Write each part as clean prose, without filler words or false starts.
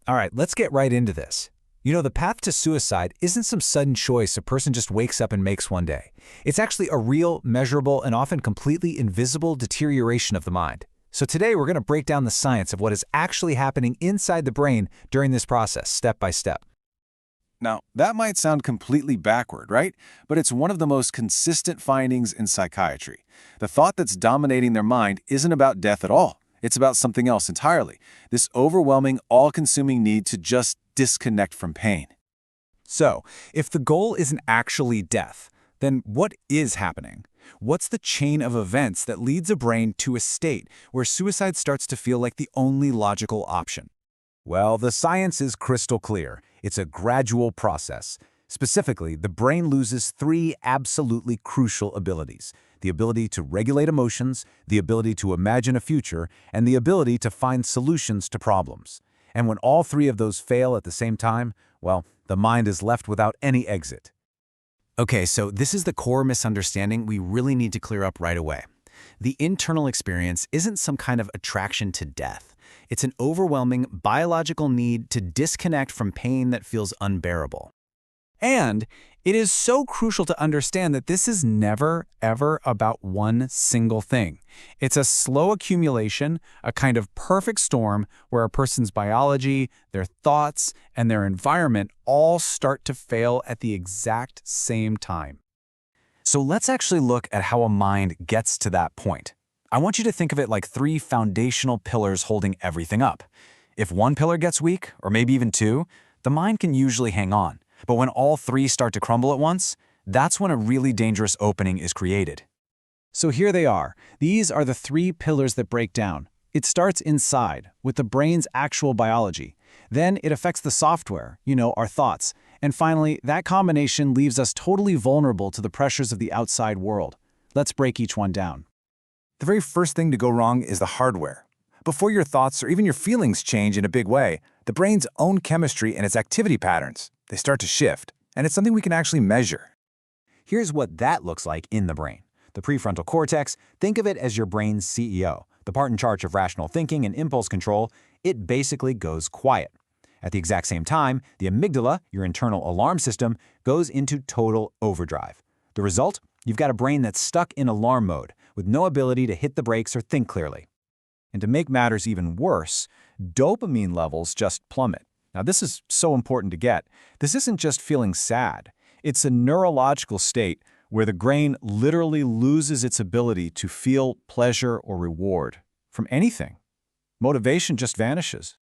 All right, let's get right into this. The path to suicide isn't some sudden choice a person just wakes up and makes one day. It's actually a real, measurable, and often completely invisible deterioration of the mind. So today we're going to break down the science of what is actually happening inside the brain during this process, step by step. Now, that might sound completely backward, right? But it's one of the most consistent findings in psychiatry. The thought that's dominating their mind isn't about death at all. It's about something else entirely. This overwhelming, all-consuming need to just disconnect from pain. So, if the goal isn't actually death, then what is happening? What's the chain of events that leads a brain to a state where suicide starts to feel like the only logical option? Well, the science is crystal clear. It's a gradual process. Specifically, the brain loses three absolutely crucial abilities: the ability to regulate emotions, the ability to imagine a future, and the ability to find solutions to problems. And when all three of those fail at the same time, well, the mind is left without any exit. Okay, so this is the core misunderstanding we really need to clear up right away. The internal experience isn't some kind of attraction to death. It's an overwhelming biological need to disconnect from pain that feels unbearable. And it is so crucial to understand that this is never, ever about one single thing. It's a slow accumulation, a kind of perfect storm where a person's biology, their thoughts, and their environment all start to fail at the exact same time. So let's actually look at how a mind gets to that point. I want you to think of it like three foundational pillars holding everything up. If one pillar gets weak, or maybe even two, the mind can usually hang on. But when all three start to crumble at once, that's when a really dangerous opening is created. So here they are. These are the three pillars that break down. It starts inside, with the brain's actual biology. Then it affects the software, our thoughts. And finally, that combination leaves us totally vulnerable to the pressures of the outside world. Let's break each one down. The very first thing to go wrong is the hardware. Before your thoughts or even your feelings change in a big way, the brain's own chemistry and its activity patterns, they start to shift, and it's something we can actually measure. Here's what that looks like in the brain. The prefrontal cortex, think of it as your brain's CEO, the part in charge of rational thinking and impulse control. It basically goes quiet. At the exact same time, the amygdala, your internal alarm system, goes into total overdrive. The result? You've got a brain that's stuck in alarm mode, with no ability to hit the brakes or think clearly. And to make matters even worse, dopamine levels just plummet. Now, this is so important to get. This isn't just feeling sad. It's a neurological state where the brain literally loses its ability to feel pleasure or reward from anything. Motivation just vanishes.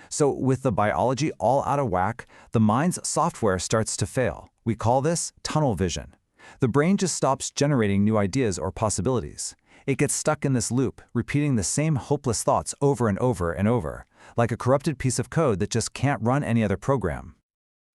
So with the biology all out of whack, the mind's software starts to fail. We call this tunnel vision. The brain just stops generating new ideas or possibilities. It gets stuck in this loop, repeating the same hopeless thoughts over and over and over, like a corrupted piece of code that just can't run any other program.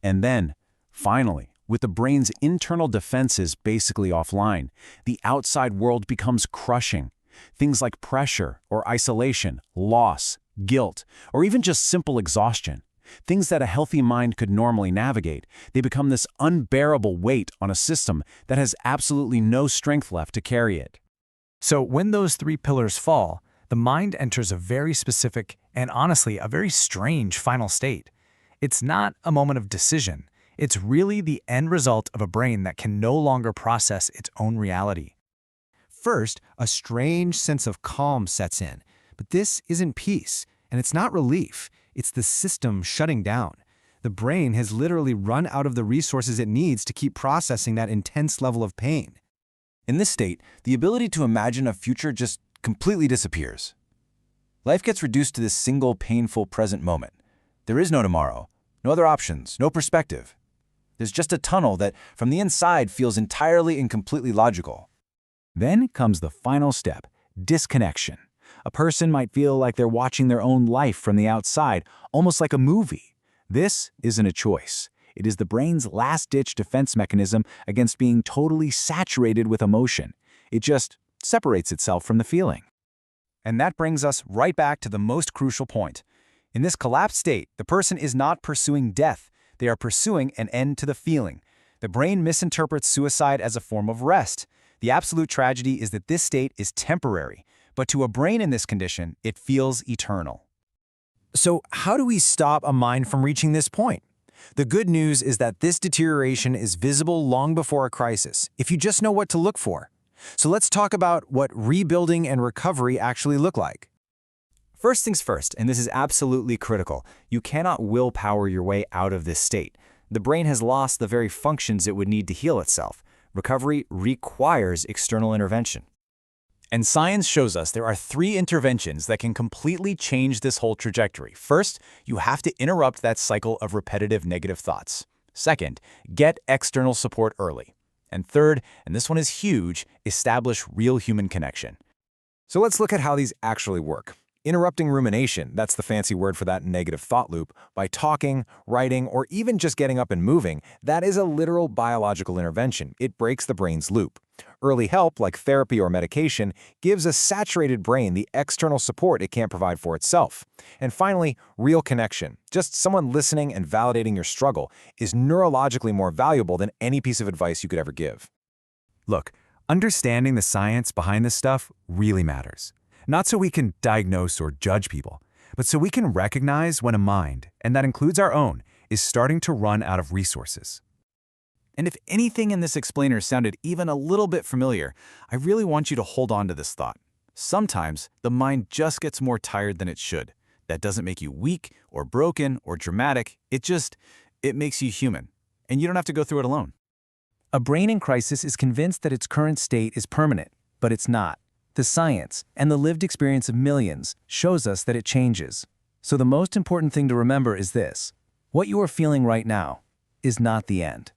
And then, finally, with the brain's internal defenses basically offline, the outside world becomes crushing. Things like pressure or isolation, loss, guilt, or even just simple exhaustion. Things that a healthy mind could normally navigate, they become this unbearable weight on a system that has absolutely no strength left to carry it. So when those three pillars fall, the mind enters a very specific and honestly a very strange final state. It's not a moment of decision. It's really the end result of a brain that can no longer process its own reality. First, a strange sense of calm sets in. But this isn't peace, and it's not relief. It's the system shutting down. The brain has literally run out of the resources it needs to keep processing that intense level of pain. In this state, the ability to imagine a future just completely disappears. Life gets reduced to this single painful present moment. There is no tomorrow, no other options, no perspective. There's just a tunnel that, from the inside, feels entirely and completely logical. Then comes the final step, disconnection. A person might feel like they're watching their own life from the outside, almost like a movie. This isn't a choice. It is the brain's last-ditch defense mechanism against being totally saturated with emotion. It just separates itself from the feeling. And that brings us right back to the most crucial point. In this collapsed state, the person is not pursuing death. They are pursuing an end to the feeling. The brain misinterprets suicide as a form of rest. The absolute tragedy is that this state is temporary, but to a brain in this condition, it feels eternal. So how do we stop a mind from reaching this point? The good news is that this deterioration is visible long before a crisis, if you just know what to look for. So let's talk about what rebuilding and recovery actually look like. First things first, and this is absolutely critical, you cannot willpower your way out of this state. The brain has lost the very functions it would need to heal itself. Recovery requires external intervention. And science shows us there are 3 interventions that can completely change this whole trajectory. First, you have to interrupt that cycle of repetitive negative thoughts. Second, get external support early. And third, and this one is huge, establish real human connection. So let's look at how these actually work. Interrupting rumination, that's the fancy word for that negative thought loop, by talking, writing, or even just getting up and moving, that is a literal biological intervention. It breaks the brain's loop. Early help, like therapy or medication, gives a saturated brain the external support it can't provide for itself. And finally, real connection. Just someone listening and validating your struggle is neurologically more valuable than any piece of advice you could ever give. Look, understanding the science behind this stuff really matters. Not so we can diagnose or judge people, but so we can recognize when a mind, and that includes our own, is starting to run out of resources. And if anything in this explainer sounded even a little bit familiar, I really want you to hold on to this thought. Sometimes the mind just gets more tired than it should. That doesn't make you weak or broken or dramatic. It makes you human. And you don't have to go through it alone. A brain in crisis is convinced that its current state is permanent, but it's not. The science and the lived experience of millions shows us that it changes. So the most important thing to remember is this: what you are feeling right now is not the end.